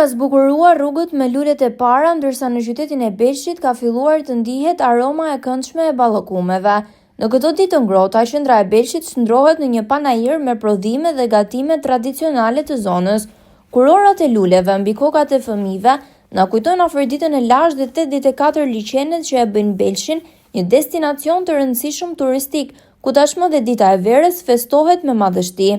ka zbukuruar rrugët me lulet e para, ndërsa në qytetin e Belshit ka filluar të ndihet aroma e këndshme e ballokumeve. Në këtë ditë të ngrohta, qendra e Belshit shndrohet në një panajir me prodhime dhe gatime tradicionale të zonës. Kurorat e luleve mbi kokat e fëmijëve na kujtojnë afërditën e lashtë dhe 84 liçenet që e bëjnë Belshin një destinacion të rëndësishëm turistik, ku tashmë dhe dita e verës festohet me madhështi.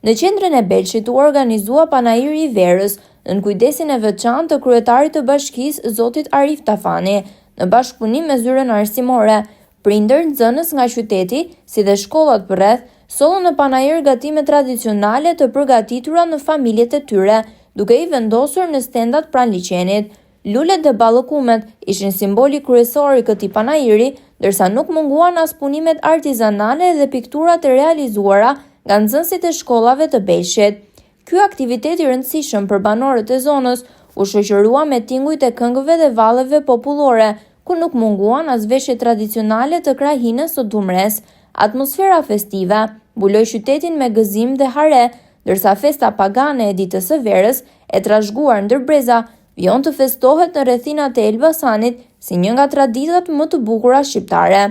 Në qendrën e Belshit u organizua panajiri i verës, në kujdesin e veçantë të kryetarit të bashkisë, zotit Arif Tafani, në bashkëpunim me zyrën arsimore. Prindër, nxënës nga qyteti, si dhe shkollat përreth, sollën në panajir gatime tradicionale të përgatitura në familjet e tyre, duke i vendosur në stendat pranë liçenit. Lulet dhe ballokumet ishin simboli kryesor i këtij panajiri, ndërsa nuk munguan as punimet artizanale dhe pikturat e realizuara nga nxënësit e shkollave të Belshit. Ky aktivitet i rëndësishëm për banorët e zonës u shoqërua me tingujt e këngëve dhe valleve popullore, ku nuk munguan as veshjet tradicionale të krahinës së Dumres. Atmosfera festive mbuloi qytetin me gëzim dhe hare, ndërsa festa pagane e ditës së verës, e trashëguar ndër breza, vijon të festohet në rrethinat e Elbasanit si një nga traditat më të bukura shqiptare.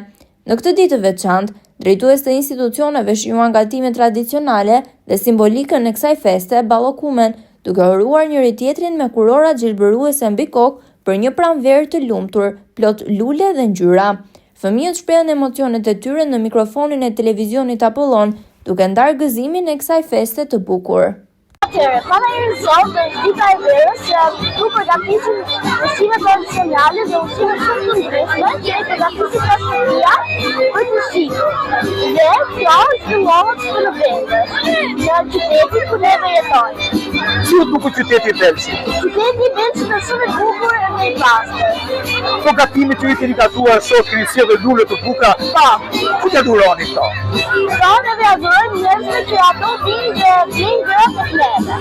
Në këtë ditë të veçantë, drejtues të institucioneve shijuan gatime tradicionale dhe simbolikën e kësaj feste, ballokumen, duke uruar njëri tjetrin me kurora gjelbëruese mbi kokë për një pranverë të lumtur, plot lule dhe ngjyra. Fëmijët shprehen emocionet e tyre në mikrofonin e televizionit Apollon, duke ndarë gëzimin e kësaj feste të bukur. Panajiri sot është dita e verës, ku përgatisin ushqime tradicionale dhe ushqime shumë të ndryshme që e përgatisin pastëria për të shitur. Dhe kjo është ndodhet në vendës, në qytetin ku neve jetojmë. Si u duket qyteti i Belshit? Qyteti i Belshit është shumë i bukur dhe i pastër. Po gatimet që i keni gatuar sot, keni sjellë lule të bukura. Po. Ku t'ia duroni këto? Këto neve adhurojmë njerëzve që ato vinë dhe blejnë gjëra për neve.